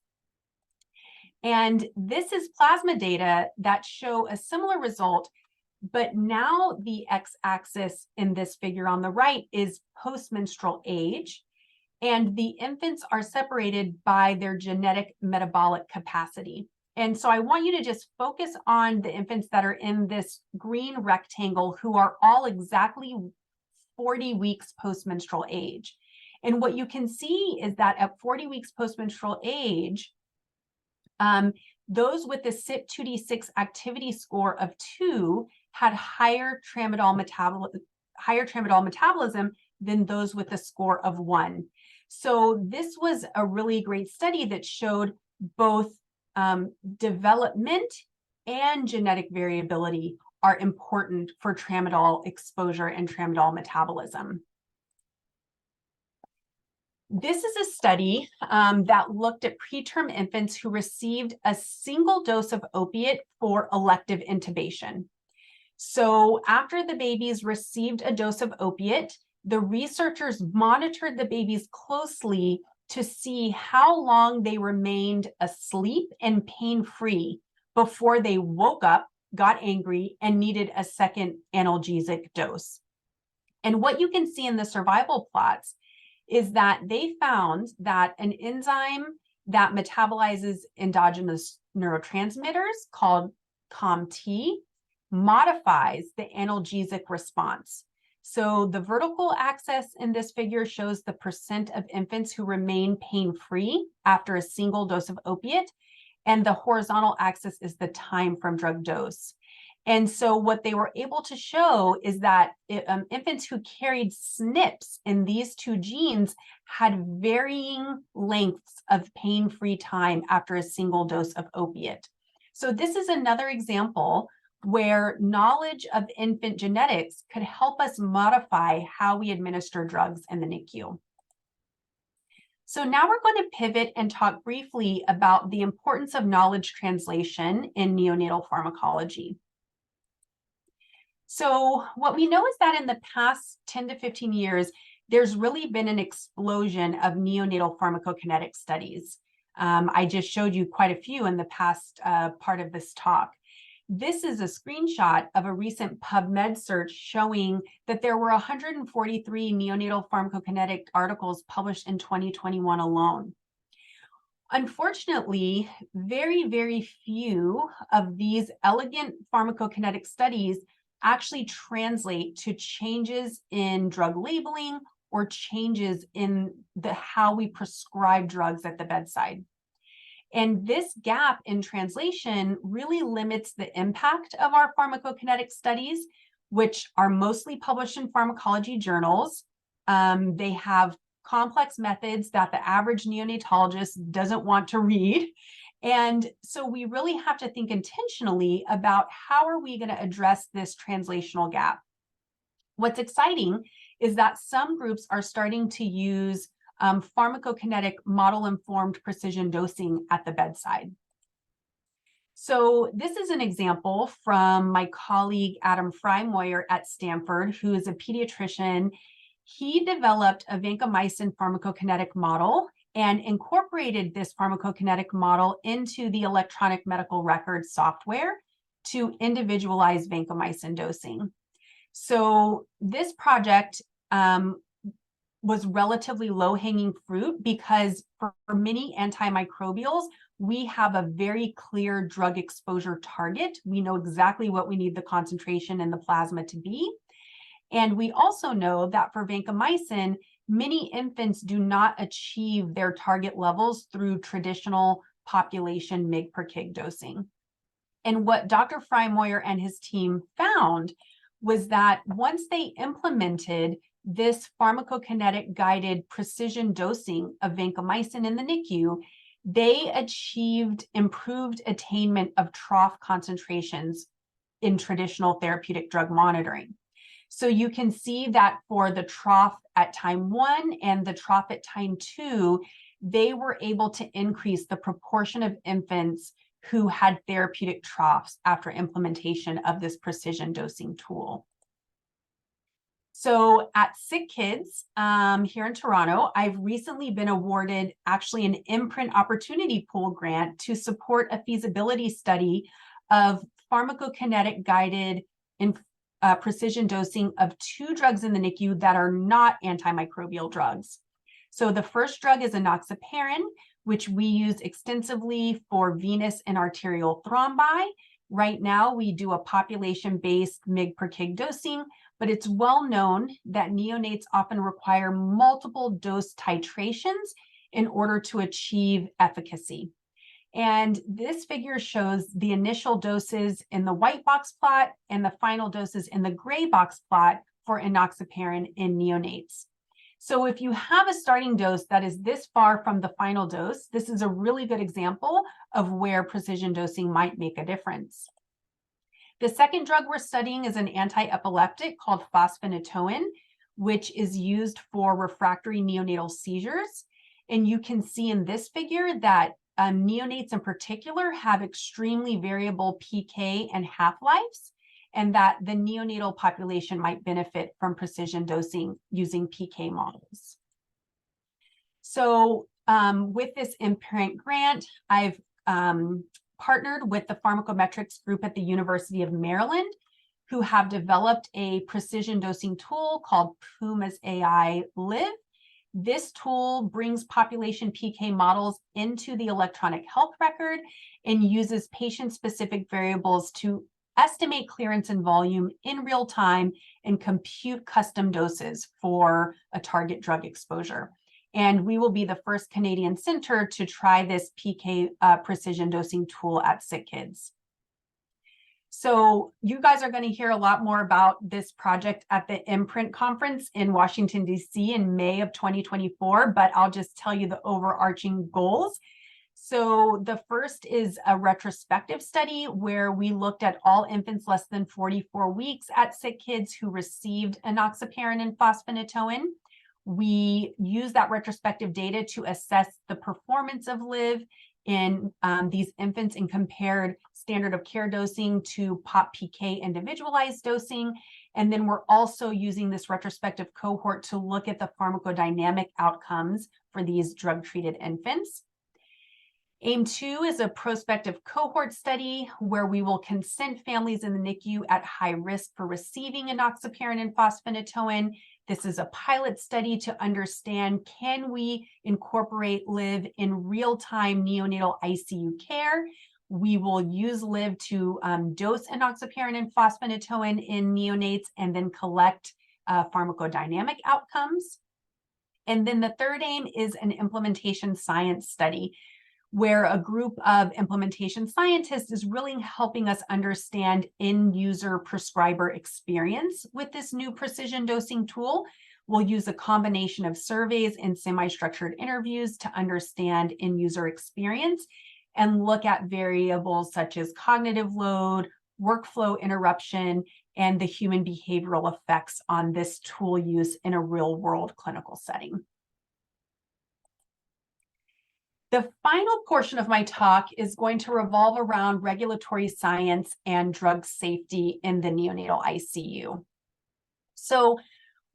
And this is plasma data that show a similar result, but now the x-axis in this figure on the right is postmenstrual age, and the infants are separated by their genetic metabolic capacity. And so I want you to just focus on the infants that are in this green rectangle who are all exactly 40 weeks postmenstrual age. And what you can see is that at 40 weeks postmenstrual age, those with the CYP2D6 activity score of 2 had higher tramadol metabolism than those with a score of 1. So this was a really great study that showed both development and genetic variability are important for tramadol exposure and tramadol metabolism. This is a study that looked at preterm infants who received a single dose of opiate for elective intubation. So after the babies received a dose of opiate, the researchers monitored the babies closely to see how long they remained asleep and pain-free before they woke up, got angry, and needed a second analgesic dose. And what you can see in the survival plots is that they found that an enzyme that metabolizes endogenous neurotransmitters called COMT modifies the analgesic response. So the vertical axis in this figure shows the percent of infants who remain pain-free after a single dose of opiate, and the horizontal axis is the time from drug dose. And so what they were able to show is that infants who carried SNPs in these two genes had varying lengths of pain-free time after a single dose of opiate. So this is another example where knowledge of infant genetics could help us modify how we administer drugs in the NICU. So now we're going to pivot and talk briefly about the importance of knowledge translation in neonatal pharmacology. So what we know is that in the past 10 to 15 years, there's really been an explosion of neonatal pharmacokinetic studies. I just showed you quite a few in the past part of this talk. This is a screenshot of a recent PubMed search showing that there were 143 neonatal pharmacokinetic articles published in 2021 alone. Unfortunately, very, very few of these elegant pharmacokinetic studies actually translate to changes in drug labeling or changes in how we prescribe drugs at the bedside. And this gap in translation really limits the impact of our pharmacokinetic studies, which are mostly published in pharmacology journals. They have complex methods that the average neonatologist doesn't want to read. And so we really have to think intentionally about how are we going to address this translational gap. What's exciting is that some groups are starting to use pharmacokinetic model-informed precision dosing at the bedside. So this is an example from my colleague, Adam Frymoyer at Stanford, who is a pediatrician. He developed a vancomycin pharmacokinetic model and incorporated this pharmacokinetic model into the electronic medical record software to individualize vancomycin dosing. So this project was relatively low-hanging fruit because for many antimicrobials, we have a very clear drug exposure target. We know exactly what we need the concentration in the plasma to be. And we also know that for vancomycin, many infants do not achieve their target levels through traditional population mg per kg dosing. And what Dr. Frymoyer and his team found was that once they implemented this pharmacokinetic guided precision dosing of vancomycin in the NICU, they achieved improved attainment of trough concentrations in traditional therapeutic drug monitoring. So you can see that for the trough at time 1 and the trough at time 2, they were able to increase the proportion of infants who had therapeutic troughs after implementation of this precision dosing tool. So at SickKids here in Toronto, I've recently been awarded actually an MPRINT opportunity pool grant to support a feasibility study of pharmacokinetic guided precision dosing of 2 drugs in the NICU that are not antimicrobial drugs. So the first drug is enoxaparin, which we use extensively for venous and arterial thrombi. Right now, we do a population-based mg per kg dosing, but it's well known that neonates often require multiple dose titrations in order to achieve efficacy. And this figure shows the initial doses in the white box plot and the final doses in the gray box plot for enoxaparin in neonates. So if you have a starting dose that is this far from the final dose, this is a really good example of where precision dosing might make a difference. The second drug we're studying is an anti-epileptic called fosphenytoin, which is used for refractory neonatal seizures. And you can see in this figure that neonates in particular have extremely variable PK and half-lives, and that the neonatal population might benefit from precision dosing using PK models. So with this MPRINT grant, I've partnered with the pharmacometrics group at the University of Maryland, who have developed a precision dosing tool called PUMA's AI Live. This tool brings population PK models into the electronic health record and uses patient-specific variables to estimate clearance and volume in real time and compute custom doses for a target drug exposure. And we will be the first Canadian center to try this PK precision dosing tool at SickKids. So you guys are going to hear a lot more about this project at the MPRINT conference in Washington, D.C. in May of 2024, but I'll just tell you the overarching goals. So the first is a retrospective study where we looked at all infants less than 44 weeks at SickKids who received enoxaparin and fosphenytoin. We used that retrospective data to assess the performance of LIV in these infants and compared standard of care dosing to POP-PK individualized dosing. And then we're also using this retrospective cohort to look at the pharmacodynamic outcomes for these drug-treated infants. AIM-2 is a prospective cohort study where we will consent families in the NICU at high risk for receiving enoxaparin and fosphenytoin. This is a pilot study to understand, can we incorporate LIV in real-time neonatal ICU care? We will use LIV to dose enoxaparin and fosphenytoin in neonates and then collect pharmacodynamic outcomes. And then the third aim is an implementation science study, where a group of implementation scientists is really helping us understand end user prescriber experience with this new precision dosing tool. We'll use a combination of surveys and semi-structured interviews to understand end user experience and look at variables such as cognitive load, workflow interruption, and the human behavioral effects on this tool use in a real-world clinical setting. The final portion of my talk is going to revolve around regulatory science and drug safety in the neonatal ICU. So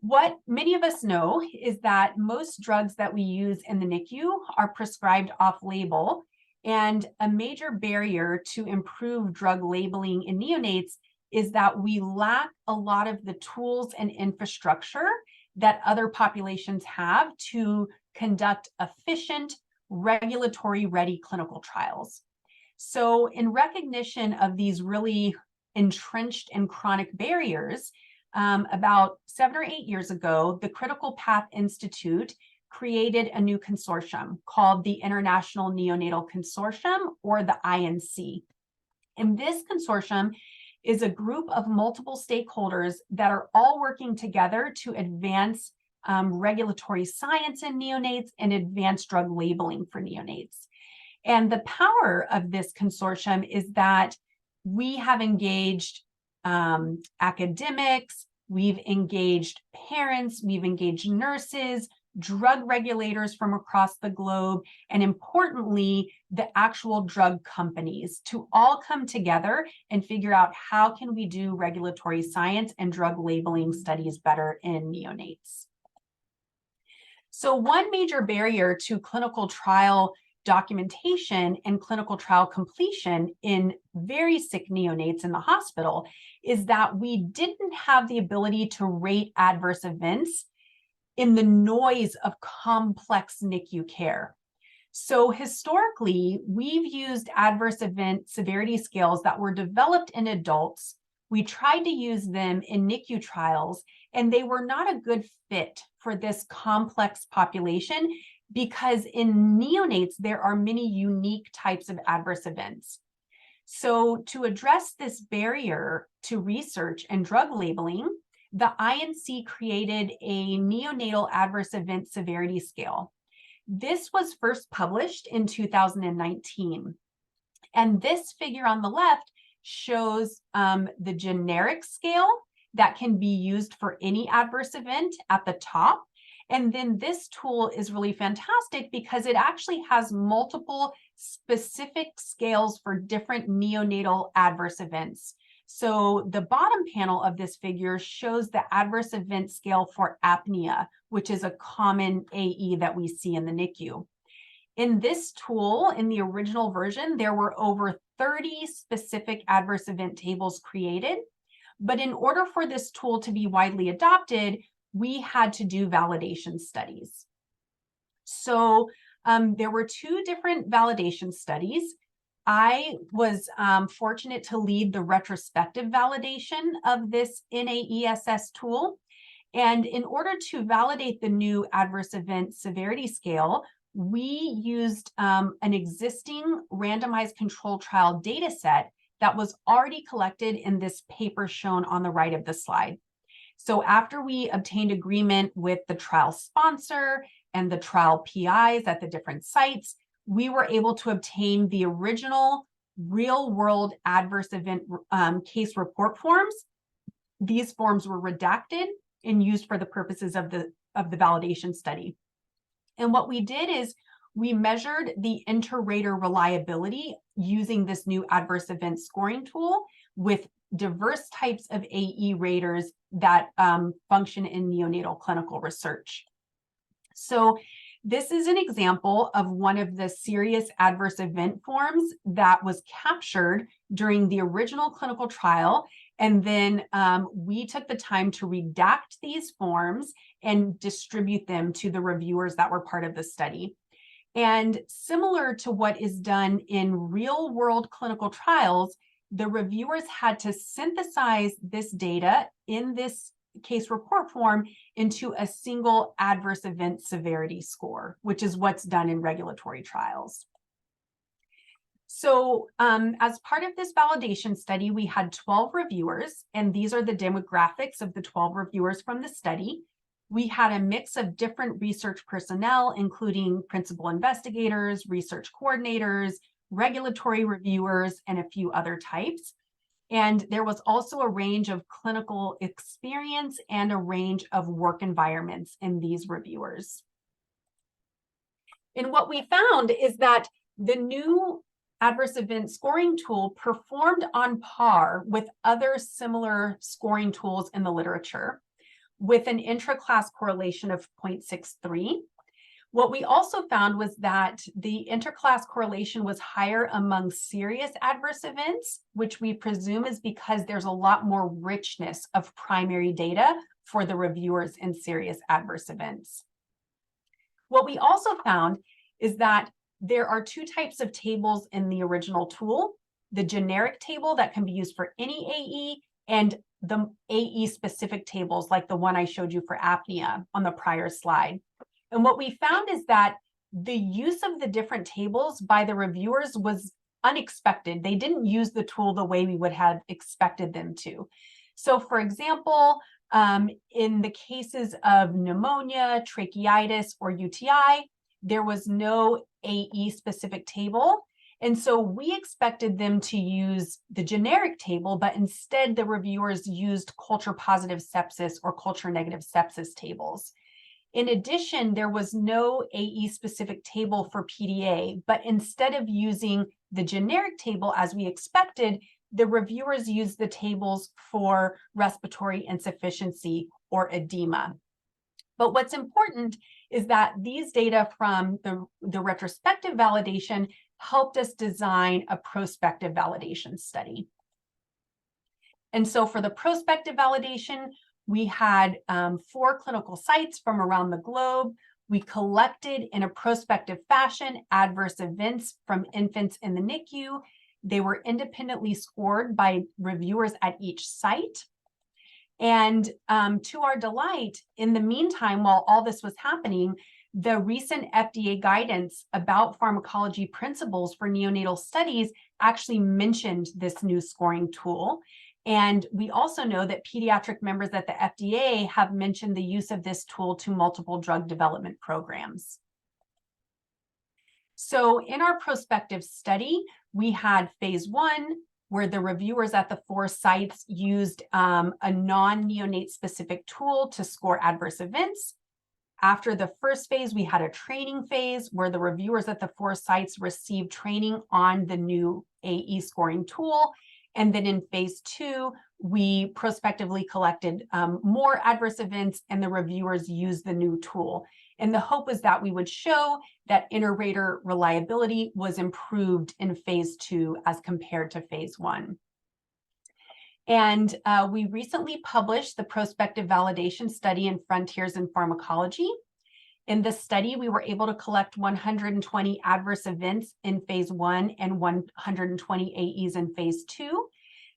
what many of us know is that most drugs that we use in the NICU are prescribed off-label, and a major barrier to improve drug labeling in neonates is that we lack a lot of the tools and infrastructure that other populations have to conduct efficient, regulatory-ready clinical trials. So in recognition of these really entrenched and chronic barriers, about 7 or 8 years ago, the Critical Path Institute created a new consortium called the International Neonatal Consortium, or the INC. And this consortium is a group of multiple stakeholders that are all working together to advance regulatory science in neonates and advanced drug labeling for neonates. And the power of this consortium is that we have engaged academics, we've engaged parents, we've engaged nurses, drug regulators from across the globe, and importantly, the actual drug companies to all come together and figure out how can we do regulatory science and drug labeling studies better in neonates. So one major barrier to clinical trial documentation and clinical trial completion in very sick neonates in the hospital is that we didn't have the ability to rate adverse events in the noise of complex NICU care. So historically, we've used adverse event severity scales that were developed in adults. We tried to use them in NICU trials, and they were not a good fit for this complex population because in neonates, there are many unique types of adverse events. So to address this barrier to research and drug labeling, the INC created a neonatal adverse event severity scale. This was first published in 2019. And this figure on the left shows the generic scale that can be used for any adverse event at the top. And then this tool is really fantastic because it actually has multiple specific scales for different neonatal adverse events. So the bottom panel of this figure shows the adverse event scale for apnea, which is a common AE that we see in the NICU. In this tool, in the original version, there were over 30 specific adverse event tables created. But in order for this tool to be widely adopted, we had to do validation studies. So there were 2 different validation studies. I was fortunate to lead the retrospective validation of this NAESS tool. And in order to validate the new adverse event severity scale, we used an existing randomized control trial data set that was already collected in this paper shown on the right of the slide. So after we obtained agreement with the trial sponsor and the trial PIs at the different sites, we were able to obtain the original real-world adverse event case report forms. These forms were redacted and used for the purposes of the validation study. And what we did is we measured the inter-rater reliability using this new adverse event scoring tool with diverse types of AE raters that function in neonatal clinical research. So this is an example of one of the serious adverse event forms that was captured during the original clinical trial. And then we took the time to redact these forms and distribute them to the reviewers that were part of the study. And similar to what is done in real-world clinical trials, the reviewers had to synthesize this data in this case report form into a single adverse event severity score, which is what's done in regulatory trials. So as part of this validation study, we had 12 reviewers, and these are the demographics of the 12 reviewers from the study. We had a mix of different research personnel, including principal investigators, research coordinators, regulatory reviewers, and a few other types. And there was also a range of clinical experience and a range of work environments in these reviewers. And what we found is that the new adverse event scoring tool performed on par with other similar scoring tools in the literature, with an intra-class correlation of 0.63. What we also found was that the interclass correlation was higher among serious adverse events, which we presume is because there's a lot more richness of primary data for the reviewers in serious adverse events. What we also found is that there are two types of tables in the original tool: the generic table that can be used for any AE, and the AE specific tables like the one I showed you for apnea on the prior slide. And what we found is that the use of the different tables by the reviewers was unexpected. They didn't use the tool the way we would have expected them to. So for example, in the cases of pneumonia, tracheitis, or UTI, there was no AE specific table. And so we expected them to use the generic table, but instead the reviewers used culture positive sepsis or culture negative sepsis tables. In addition, there was no AE specific table for PDA, but instead of using the generic table as we expected, the reviewers used the tables for respiratory insufficiency or edema. But what's important is that these data from the retrospective validation helped us design a prospective validation study. And so for the prospective validation, we had 4 clinical sites from around the globe. We collected in a prospective fashion adverse events from infants in the NICU. They were independently scored by reviewers at each site. And to our delight, in the meantime, while all this was happening, the recent FDA guidance about pharmacology principles for neonatal studies actually mentioned this new scoring tool. And we also know that pediatric members at the FDA have mentioned the use of this tool to multiple drug development programs. So in our prospective study, we had phase 1, where the reviewers at the 4 sites used a non-neonate specific tool to score adverse events. After the first phase, we had a training phase where the reviewers at the 4 sites received training on the new AE scoring tool. And then in phase 2, we prospectively collected more adverse events, and the reviewers used the new tool. And the hope was that we would show that inter-rater reliability was improved in phase 2 as compared to phase 1. And we recently published the prospective validation study in Frontiers in Pharmacology. In this study, we were able to collect 120 adverse events in phase 1 and 120 AEs in phase 2.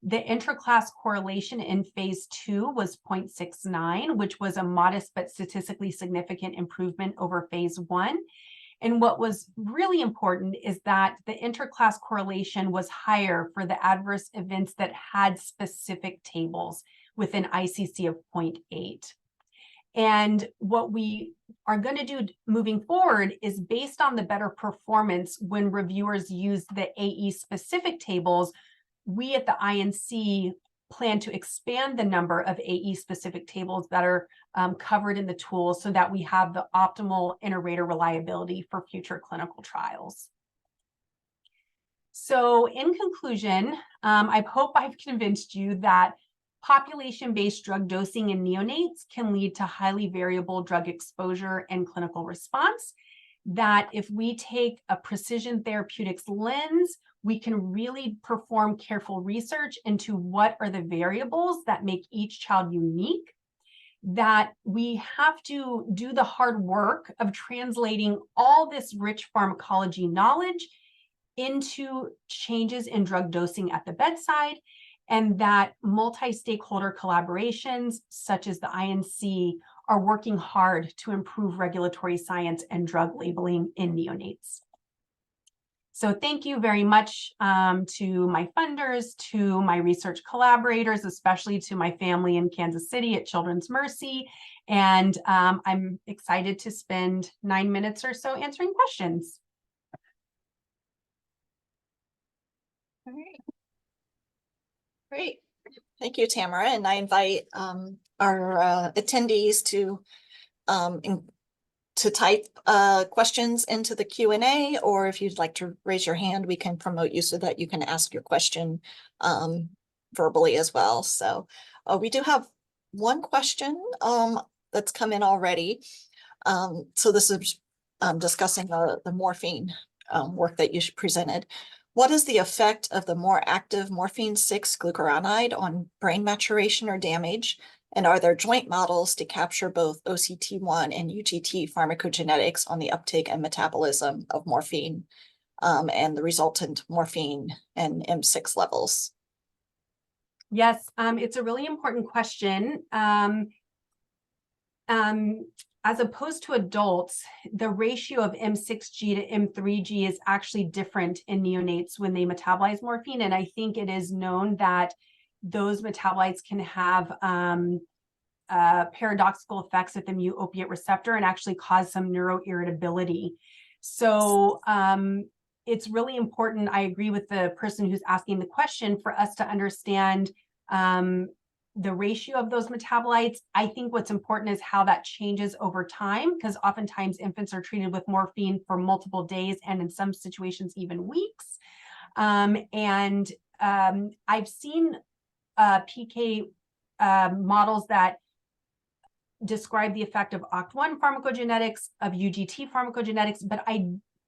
The intraclass correlation in phase 2 was 0.69, which was a modest but statistically significant improvement over phase 1. And what was really important is that the interclass correlation was higher for the adverse events that had specific tables with an ICC of 0.8. And what we are going to do moving forward is based on the better performance when reviewers use the AE specific tables, we at the INC plan to expand the number of AE specific tables that are covered in the tool so that we have the optimal inter-rater reliability for future clinical trials. So in conclusion, I hope I've convinced you that population-based drug dosing in neonates can lead to highly variable drug exposure and clinical response, that if we take a precision therapeutics lens, we can really perform careful research into what are the variables that make each child unique, that we have to do the hard work of translating all this rich pharmacology knowledge into changes in drug dosing at the bedside, and that multi-stakeholder collaborations such as the INC are working hard to improve regulatory science and drug labeling in neonates. So thank you very much to my funders, to my research collaborators, especially to my family in Kansas City at Children's Mercy. And I'm excited to spend 9 minutes or so answering questions. All right. Great. Thank you, Tamara. And I invite our attendees to type questions into the Q&A, or if you'd like to raise your hand, we can promote you so that you can ask your question verbally as well. So we do have one question that's come in already. So this is discussing the morphine work that you presented. What is the effect of the more active morphine-6 glucuronide on brain maturation or damage? And are there joint models to capture both OCT1 and UGT pharmacogenetics on the uptake and metabolism of morphine and the resultant morphine and M6 levels? Yes, it's a really important question. As opposed to adults, the ratio of M6G to M3G is actually different in neonates when they metabolize morphine. And I think it is known that those metabolites can have paradoxical effects at the mu-opiate receptor and actually cause some neuroirritability. So it's really important. I agree with the person who's asking the question for us to understand the ratio of those metabolites. I think what's important is how that changes over time, because oftentimes infants are treated with morphine for multiple days and in some situations even weeks. I've seen PK models that describe the effect of OCT1 pharmacogenetics, of UGT pharmacogenetics, but I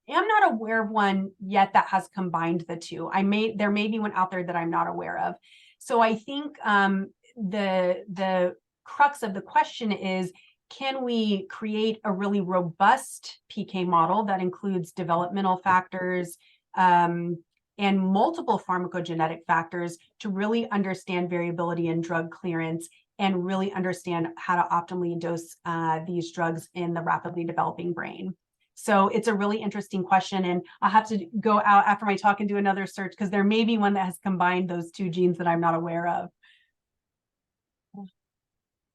am not aware of one yet that has combined the two. There may be one out there that I'm not aware of. So I think the crux of the question is, can we create a really robust PK model that includes developmental factors and multiple pharmacogenetic factors to really understand variability in drug clearance and really understand how to optimally dose these drugs in the rapidly developing brain? So it's a really interesting question, and I'll have to go out after my talk and do another search because there may be one that has combined those two genes that I'm not aware of.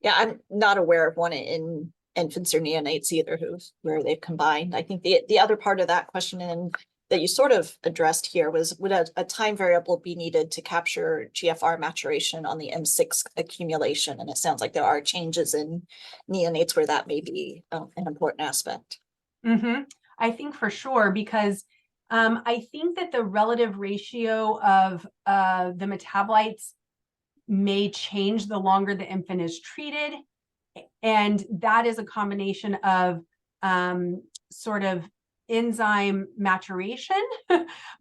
Yeah, I'm not aware of one in infants or neonates either where they've combined. I think the other part of that question and that you sort of addressed here was, would a time variable be needed to capture GFR maturation on the M6 accumulation? And it sounds like there are changes in neonates where that may be an important aspect. Mm-hmm. I think for sure, because I think that the relative ratio of the metabolites may change the longer the infant is treated. And that is a combination of sort of enzyme maturation,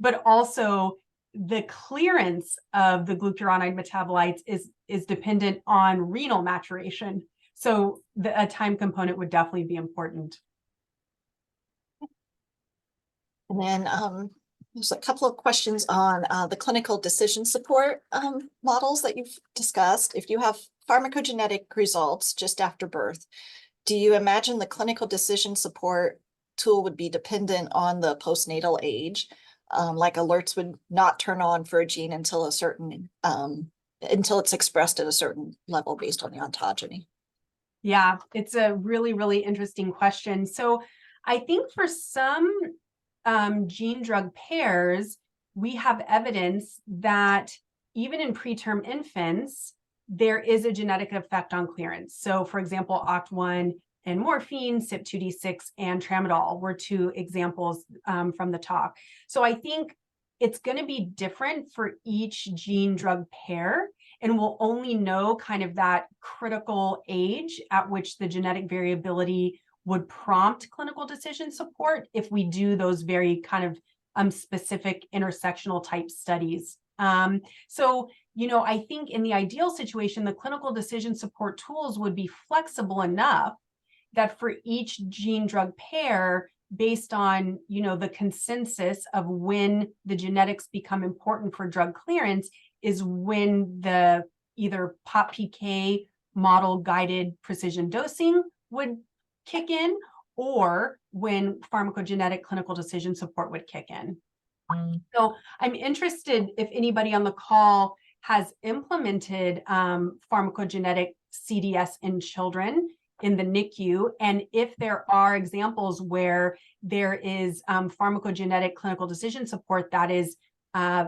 but also the clearance of the glucuronide metabolites is dependent on renal maturation. So a time component would definitely be important. And then there's a couple of questions on the clinical decision support models that you've discussed. If you have pharmacogenetic results just after birth, do you imagine the clinical decision support tool would be dependent on the postnatal age? Like alerts would not turn on for a gene until until it's expressed at a certain level based on the ontogeny. Yeah, it's a really, really interesting question. So I think for some gene drug pairs, we have evidence that even in preterm infants, there is a genetic effect on clearance. So for example, OCT1 and morphine, CYP2D6 and tramadol were two examples from the talk. So I think it's going to be different for each gene drug pair, and we'll only know kind of that critical age at which the genetic variability would prompt clinical decision support if we do those very kind of specific intersectional type studies. So, you know, I think in the ideal situation, the clinical decision support tools would be flexible enough that for each gene drug pair, based on, you know, the consensus of when the genetics become important for drug clearance is when the either POP-PK model guided precision dosing would kick in, or when pharmacogenetic clinical decision support would kick in. So I'm interested if anybody on the call has implemented pharmacogenetic CDS in children in the NICU, and if there are examples where there is pharmacogenetic clinical decision support that is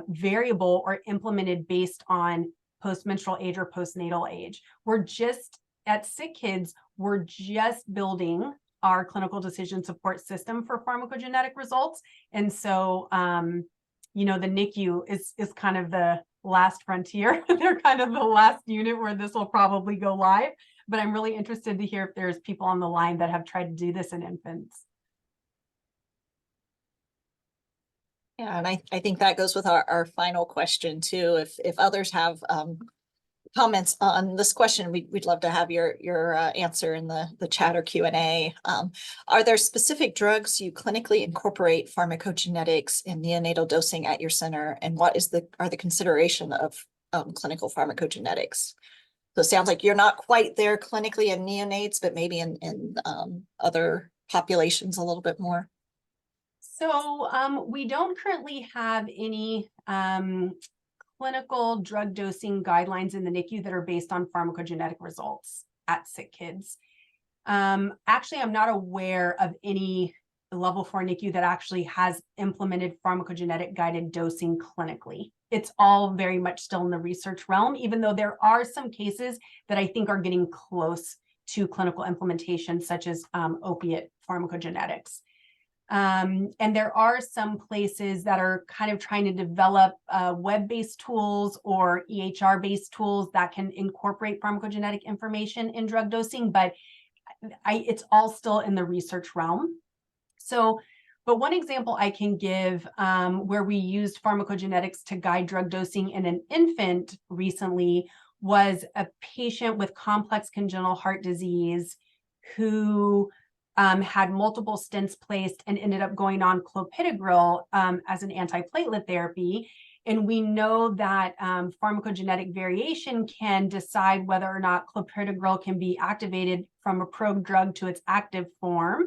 variable or implemented based on postmenstrual age or postnatal age. We're just at SickKids, we're just building our clinical decision support system for pharmacogenetic results. And so, you know, the NICU is kind of the last frontier. They're kind of the last unit where this will probably go live. But I'm really interested to hear if there's people on the line that have tried to do this in infants. Yeah, and I think that goes with our final question too. If others have comments on this question, we'd love to have your answer in the chat or Q&A. Are there specific drugs you clinically incorporate pharmacogenetics in neonatal dosing at your center, and what are the consideration of clinical pharmacogenetics? So it sounds like you're not quite there clinically in neonates, but maybe in other populations a little bit more. So we don't currently have any clinical drug dosing guidelines in the NICU that are based on pharmacogenetic results at SickKids. Actually, I'm not aware of any level 4 NICU that actually has implemented pharmacogenetic guided dosing clinically. It's all very much still in the research realm, even though there are some cases that I think are getting close to clinical implementation, such as opiate pharmacogenetics. And there are some places that are kind of trying to develop web-based tools or EHR-based tools that can incorporate pharmacogenetic information in drug dosing, but it's all still in the research realm. So, but one example I can give where we used pharmacogenetics to guide drug dosing in an infant recently was a patient with complex congenital heart disease who had multiple stents placed and ended up going on clopidogrel as an antiplatelet therapy. And we know that pharmacogenetic variation can decide whether or not clopidogrel can be activated from a probe drug to its active form,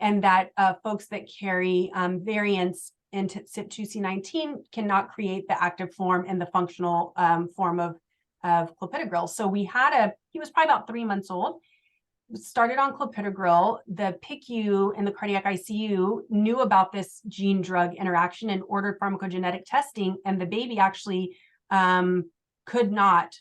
and that folks that carry variants into CYP2C19 cannot create the active form and the functional form of clopidogrel. So he was probably about 3 months old, started on clopidogrel. The PICU in the cardiac ICU knew about this gene drug interaction and ordered pharmacogenetic testing, and the baby actually could not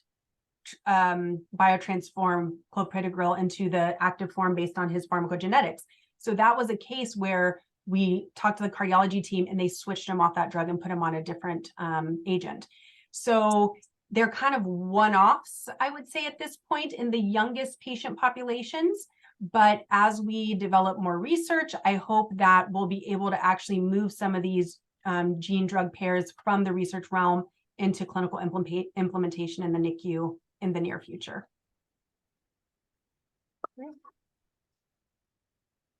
biotransform clopidogrel into the active form based on his pharmacogenetics. So that was a case where we talked to the cardiology team and they switched him off that drug and put him on a different agent. So they're kind of one-offs, I would say, at this point in the youngest patient populations. But as we develop more research, I hope that we'll be able to actually move some of these gene drug pairs from the research realm into clinical implementation in the NICU in the near future.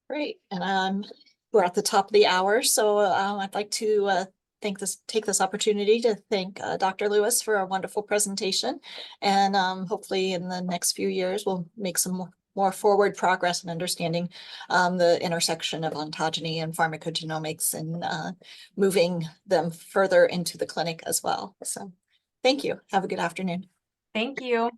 Great. And we're at the top of the hour, so I'd like to take this opportunity to thank Dr. Lewis for a wonderful presentation. And hopefully in the next few years, we'll make some more forward progress in understanding the intersection of ontogeny and pharmacogenomics and moving them further into the clinic as well. So thank you. Have a good afternoon. Thank you.